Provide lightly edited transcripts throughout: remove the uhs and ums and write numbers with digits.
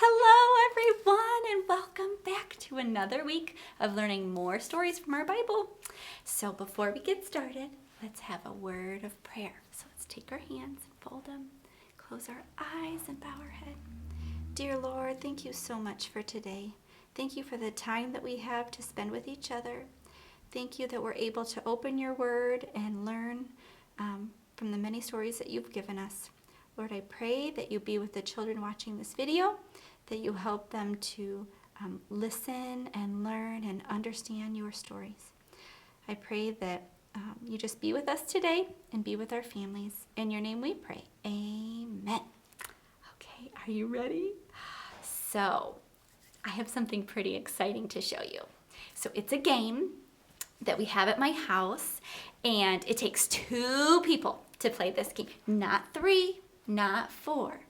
Hello, everyone, and welcome back to another week of learning more stories from our Bible. So before we get started, let's have a word of prayer. So let's take our hands and fold them, close our eyes and bow our head. Dear Lord, thank you so much for today. Thank you for the time that we have to spend with each other. Thank you that we're able to open your word and learn from the many stories that you've given us. Lord, I pray that you be with the children watching this video, that you help them to listen and learn and understand your stories. I pray that you just be with us today and be with our families. In your name we pray. Amen. Okay, are you ready? So, I have something pretty exciting to show you. So, it's a game that we have at my house, and it takes 2 people to play this game. Not 3, not 4,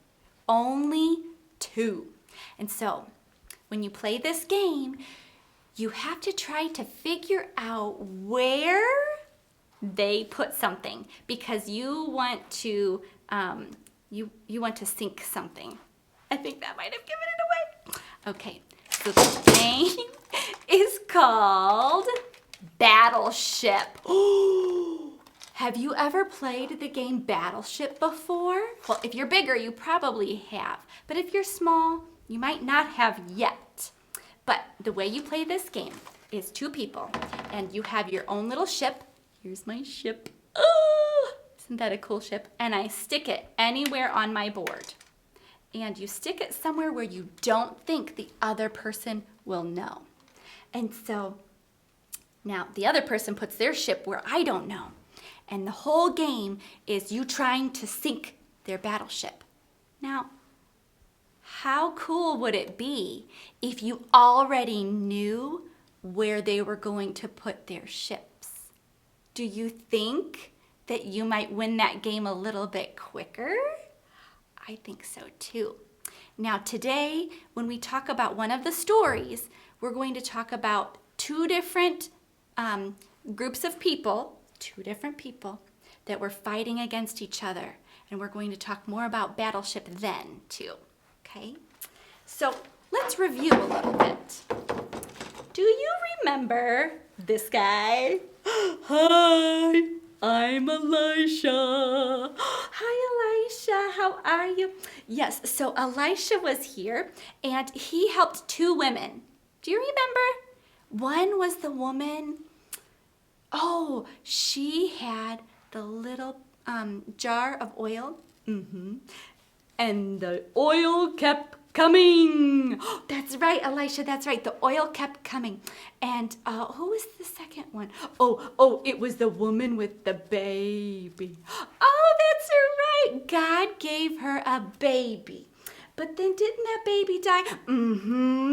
only 2. And so, when you play this game, you have to try to figure out where they put something, because you want to you want to sink something. I think that might have given it away. Okay, so the game is called Battleship. Have you ever played the game Battleship before? Well, if you're bigger, you probably have. But if you're small, you might not have yet. But the way you play this game is 2 people, and you have your own little ship. Here's my ship. Oh, isn't that a cool ship? And I stick it anywhere on my board. And you stick it somewhere where you don't think the other person will know. And so now the other person puts their ship where I don't know. And the whole game is you trying to sink their battleship. Now, how cool would it be if you already knew where they were going to put their ships? Do you think that you might win that game a little bit quicker? I think so too. Now today, when we talk about one of the stories, we're going to talk about 2 different groups of people, 2 different people that were fighting against each other. And we're going to talk more about Battleship then too, okay? So let's review a little bit. Do you remember this guy? Hi, I'm Elisha. Hi, Elisha, how are you? Yes, so Elisha was here and he helped 2 women. Do you remember? One was the woman, she had the little jar of oil. And the oil kept coming. That's right, Elisha, that's right. The oil kept coming. And who was the second one? It was the woman with the baby. Oh, that's right. God gave her a baby. But then didn't that baby die?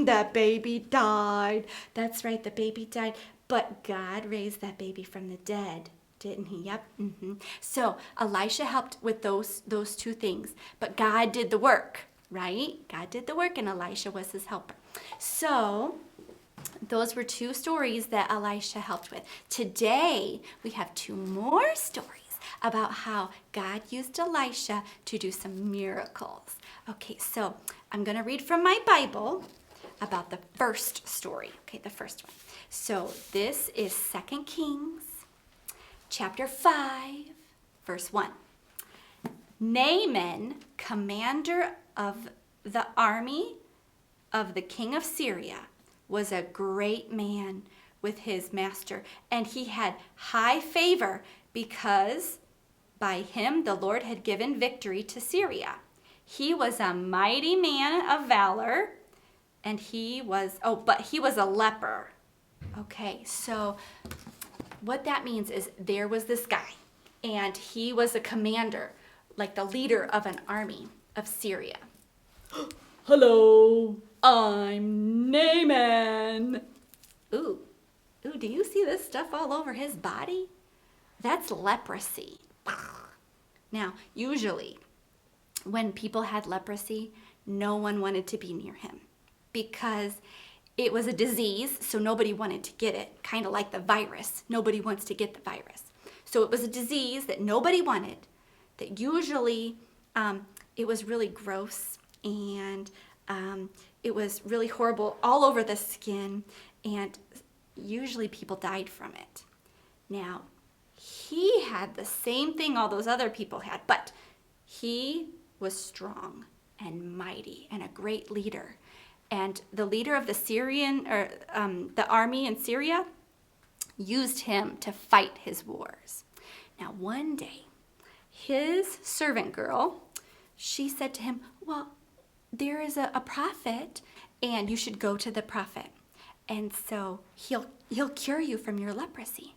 That baby died. That's right, the baby died. But God raised that baby from the dead, didn't he? Yep. So Elisha helped with those 2 things. But God did the work, right? God did the work and Elisha was his helper. So those were 2 stories that Elisha helped with. Today we have 2 more stories about how God used Elisha to do some miracles. Okay, so I'm going to read from my Bible about the first story. Okay, the first one. So this is 2 Kings chapter 5, verse 1. Naaman, commander of the army of the king of Syria, was a great man with his master, and he had high favor because by him the Lord had given victory to Syria. He was a mighty man of valor, and he was a leper. Okay, so what that means is there was this guy, and he was a commander, like the leader of an army of Syria. Hello, I'm Naaman. Ooh, do you see this stuff all over his body? That's leprosy. Now, usually, when people had leprosy, no one wanted to be near him because it was a disease, so nobody wanted to get it, kind of like the virus. Nobody wants to get the virus. So it was a disease that nobody wanted, that usually it was really gross, and it was really horrible all over the skin, and usually people died from it. Now, he had the same thing all those other people had, but he was strong and mighty and a great leader. And the leader of the the army in Syria used him to fight his wars. Now, one day, his servant girl, she said to him, well, there is a prophet, and you should go to the prophet. And so he'll cure you from your leprosy.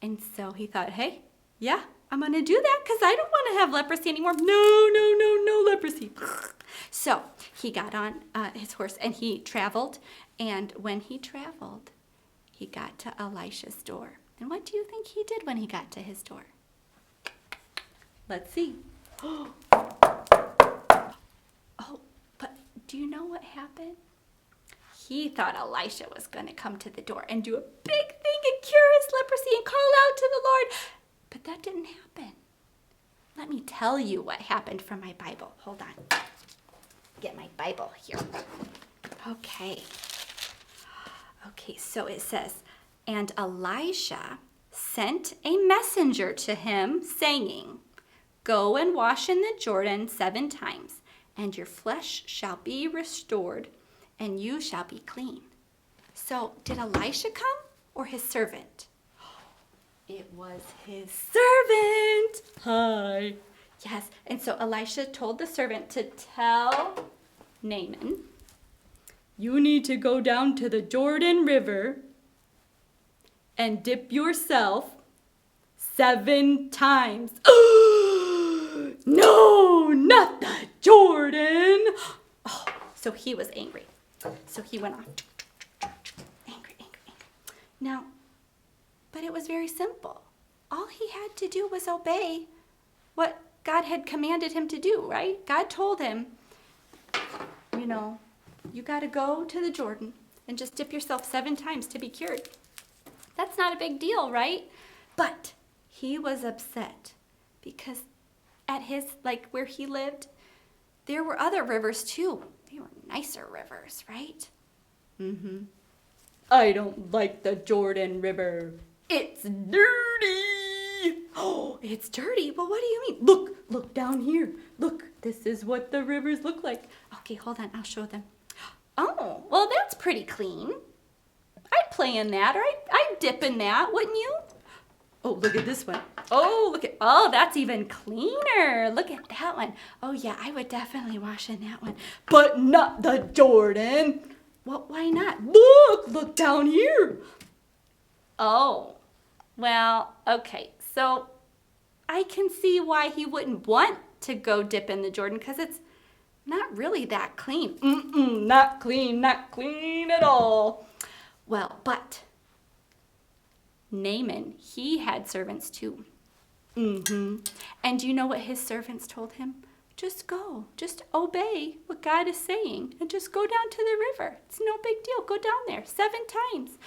And so he thought, hey, yeah, I'm going to do that because I don't want to have leprosy anymore. No leprosy. So he got on his horse and he traveled. And when he traveled, he got to Elisha's door. And what do you think he did when he got to his door? Let's see. Oh, but do you know what happened? He thought Elisha was going to come to the door and do a big thing and cure his leprosy and call out to the Lord. But that didn't happen. Let me tell you what happened from my Bible. Hold on. Get my Bible here. Okay, so it says, and Elisha sent a messenger to him saying, go and wash in the Jordan 7 times, and your flesh shall be restored, and you shall be clean. So did Elisha come or his servant? It was his servant. Hi. Yes, and so Elisha told the servant to tell Naaman, you need to go down to the Jordan River and dip yourself 7 times. No, not the Jordan. Oh, so he was angry. So he went off. Angry. Now, but it was very simple. All he had to do was obey what God had commanded him to do, right? God told him, you got to go to the Jordan and just dip yourself 7 times to be cured. That's not a big deal, right? But he was upset because at his, where he lived, there were other rivers too. They were nicer rivers, right? I don't like the Jordan River. It's dirty. Oh, it's dirty? Well, what do you mean? Look down here. Look, this is what the rivers look like. Okay, hold on, I'll show them. Oh, well, that's pretty clean. I'd play in that, or I'd dip in that, wouldn't you? Oh, look at this one. Oh, that's even cleaner. Look at that one. Oh, yeah, I would definitely wash in that one. But not the Jordan. Well, why not? Look down here. Oh, well, okay. So I can see why he wouldn't want to go dip in the Jordan because it's not really that clean. Not clean at all. Well, but Naaman, he had servants too. And do you know what his servants told him? Just go, just obey what God is saying and just go down to the river. It's no big deal. Go down there 7 times.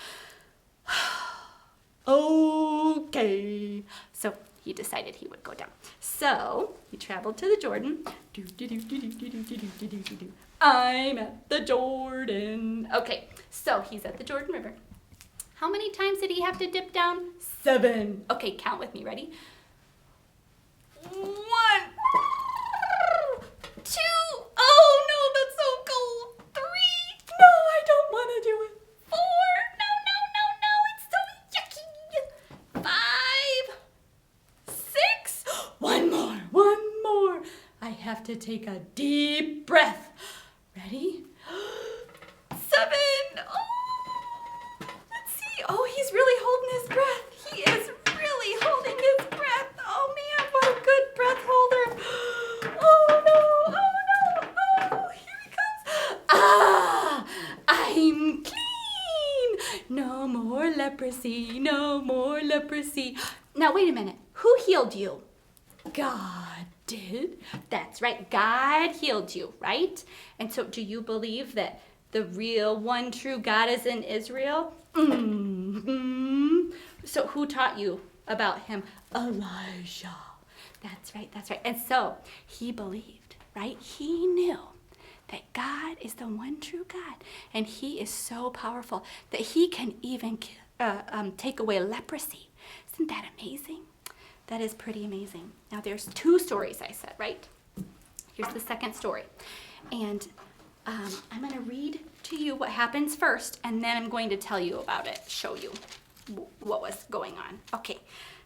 Okay. So he decided he would go down. So he traveled to the Jordan. I'm at the Jordan. Okay, so he's at the Jordan River. How many times did he have to dip down? 7. Okay, count with me. Ready? 1, 2. Oh no, that's so cold. 3. No, I don't want to do it. 4. No, it's so yucky. 5, 6. One more. I have to take a deep breath. Ready? 7. Let's see. Oh, he's really holding his breath. He is really holding his breath. Oh man, what a good breath holder. Oh no. Here he comes. I'm clean. No more leprosy. Now wait a minute. Who healed you? God did. That's right. God healed you, right? And so do you believe that the real one true God is in Israel? So who taught you about him? Elijah. That's right. And so he believed, right? He knew that God is the one true God, and he is so powerful that he can even take away leprosy. Isn't that amazing? That is pretty amazing. Now there's 2 stories I said, right? Here's the second story. And I'm going to read to you what happens first, and then I'm going to tell you about it, show you what was going on. Okay,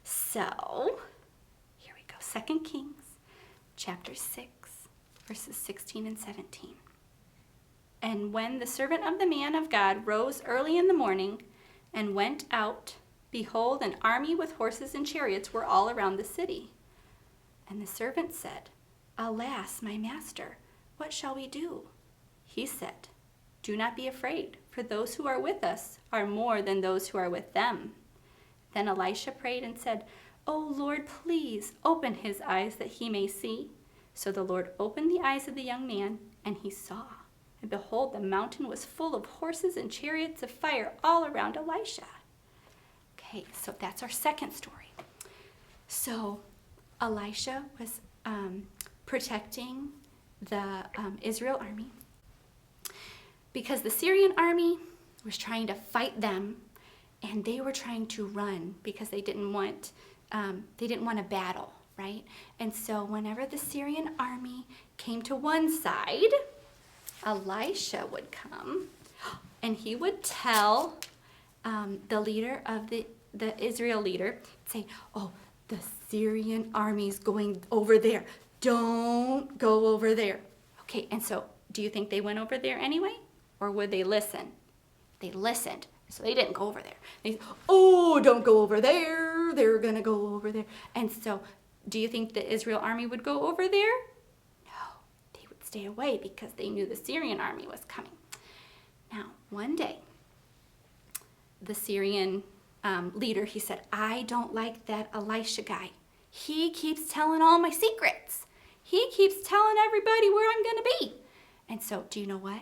so here we go. 2 Kings chapter 6, verses 16 and 17. And when the servant of the man of God rose early in the morning and went out, behold, an army with horses and chariots were all around the city. And the servant said, Alas, my master, what shall we do? He said, Do not be afraid, for those who are with us are more than those who are with them. Then Elisha prayed and said, O Lord, please open his eyes that he may see. So the Lord opened the eyes of the young man, and he saw. And behold, the mountain was full of horses and chariots of fire all around Elisha. Okay, so that's our second story. So Elisha was protecting the Israel army because the Syrian army was trying to fight them, and they were trying to run because they didn't want a battle, right? And so whenever the Syrian army came to one side, Elisha would come and he would tell the leader of the Israel leader, say, oh, the Syrian army's going over there. Don't go over there. Okay, and so do you think they went over there anyway? Or would they listen? They listened, so they didn't go over there. They said, oh, don't go over there. They're going to go over there. And so do you think the Israel army would go over there? No, they would stay away because they knew the Syrian army was coming. Now, one day, the Syrian leader, he said, I don't like that Elisha guy. He keeps telling all my secrets. He keeps telling everybody where I'm going to be. And so, do you know what?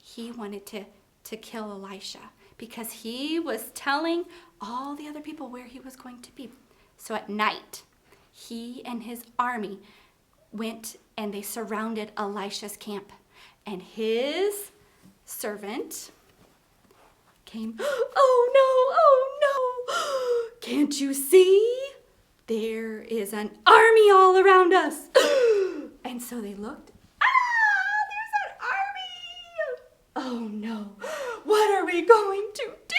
He wanted to kill Elisha because he was telling all the other people where he was going to be. So at night, he and his army went and they surrounded Elisha's camp. And his servant came, oh no, can't you see? There is an army all around us. And so they looked. Oh no, what are we going to do?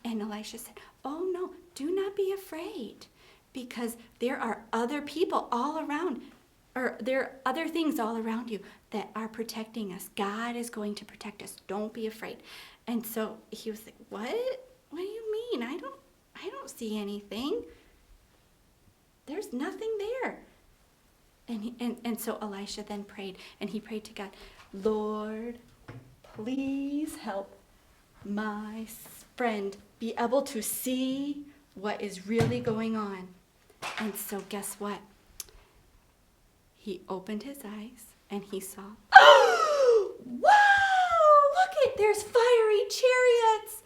And Elisha said, oh no, do not be afraid, because there are other people all around, or there are other things all around you that are protecting us. God is going to protect us. Don't be afraid. And so he was like, what? What do you mean? I don't see anything. There's nothing there. And so Elisha then prayed, and he prayed to God, Lord, please help my friend be able to see what is really going on. And so guess what? He opened his eyes and he saw, oh, wow, look it, there's fiery chariots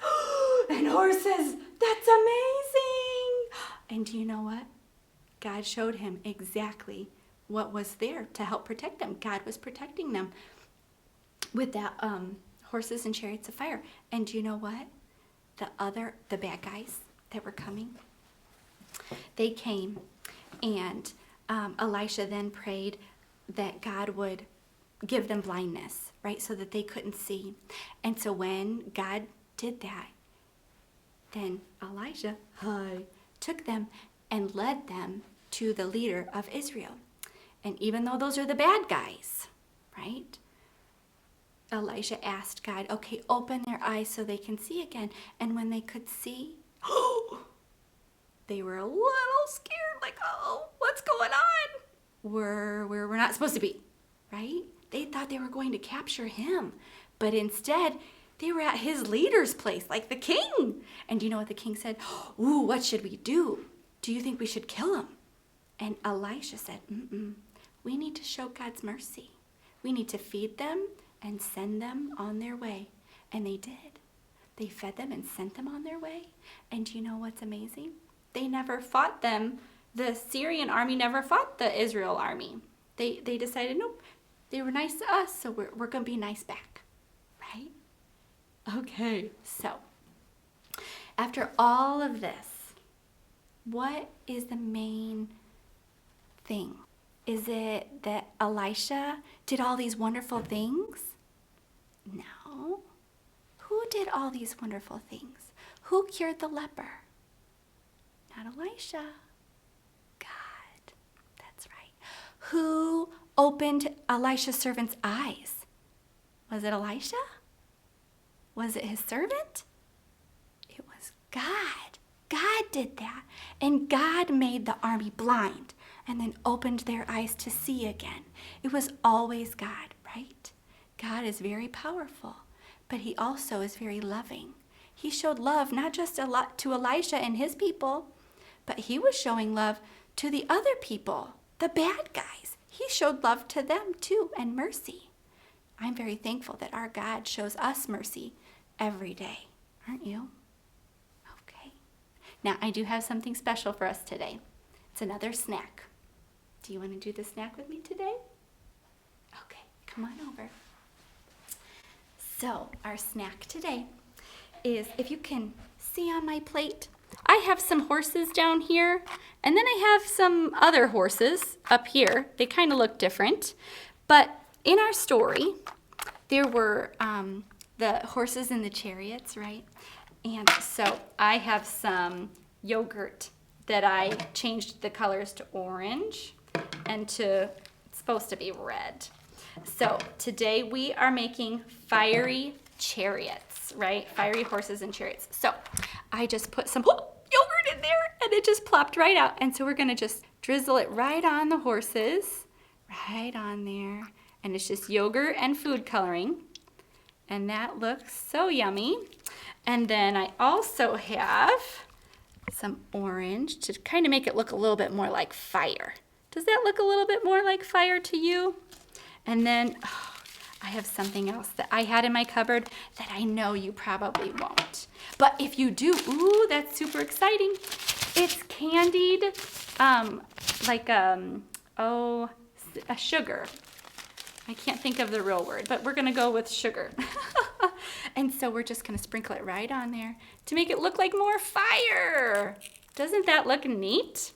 and horses. That's amazing. And do you know what? God showed him exactly what was there to help protect them. God was protecting them with that horses and chariots of fire. And do you know what? The bad guys that were coming, they came, and Elisha then prayed that God would give them blindness, right, so that they couldn't see. And so when God did that, then Elisha took them and led them to the leader of Israel. And even though those are the bad guys, right, Elisha asked God, okay, open their eyes so they can see again. And when they could see, they were a little scared, like, oh, what's going on? We're not supposed to be, right? They thought they were going to capture him, but instead they were at his leader's place, like the king. And do you know what the king said? Ooh, what should we do? Do you think we should kill him? And Elisha said, we need to show God's mercy. We need to feed them and send them on their way. And they did. They fed them and sent them on their way. And do you know what's amazing? They never fought them. The Syrian army never fought the Israel army. They decided, nope, They were nice to us, so we're going to be nice back, right? Okay, so after all of this, what is the main thing? Is it that Elisha did all these wonderful things? No. Who did all these wonderful things? Who cured the leper? Not Elisha. God. That's right. Who opened Elisha's servant's eyes? Was it Elisha? Was it his servant? It was God. God did that. And God made the army blind and then opened their eyes to see again. It was always God, right? God is very powerful, but he also is very loving. He showed love not just to Elisha and his people, but he was showing love to the other people, the bad guys. He showed love to them too, and mercy. I'm very thankful that our God shows us mercy every day, aren't you? Okay. Now, I do have something special for us today. It's another snack. Do you want to do the snack with me today? Okay, come on over. So, our snack today is, if you can see on my plate, I have some horses down here, and then I have some other horses up here. They kind of look different, but in our story, there were the horses and the chariots, right? And so I have some yogurt that I changed the colors to orange and it's supposed to be red. So today we are making fiery chariots, right? Fiery horses and chariots. So I just put some yogurt in there and it just plopped right out. And so we're gonna just drizzle it right on the horses, right on there. And it's just yogurt and food coloring. And that looks so yummy. And then I also have some orange to kind of make it look a little bit more like fire. Does that look a little bit more like fire to you? And then I have something else that I had in my cupboard that I know you probably won't. But if you do, ooh, that's super exciting. It's candied, a sugar. I can't think of the real word, but we're gonna go with sugar. And so we're just gonna sprinkle it right on there to make it look like more fire. Doesn't that look neat?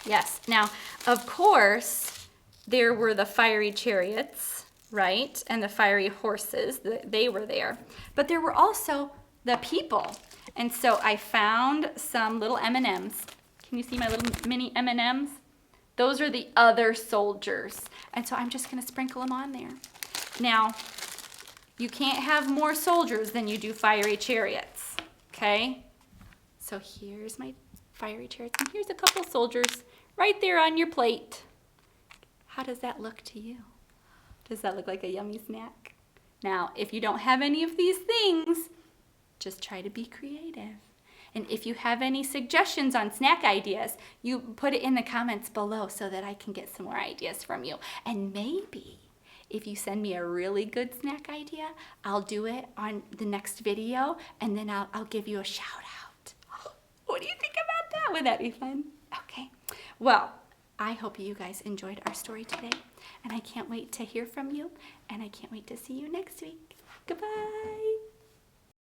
Yes. Now, of course, there were the fiery chariots, right? And the fiery horses, they were there. But there were also the people. And so I found some little M&Ms. Can you see my little mini M&Ms? Those are the other soldiers. And so I'm just gonna sprinkle them on there. Now, you can't have more soldiers than you do fiery chariots, okay? So here's my fiery chariots, and here's a couple soldiers right there on your plate. How does that look to you? Does that look like a yummy snack? Now, if you don't have any of these things, just try to be creative. And if you have any suggestions on snack ideas, you put it in the comments below so that I can get some more ideas from you. And maybe if you send me a really good snack idea, I'll do it on the next video, and then I'll give you a shout out. What do you think about that? Would that be fun? Okay. Well, I hope you guys enjoyed our story today, and I can't wait to hear from you, and I can't wait to see you next week. Goodbye.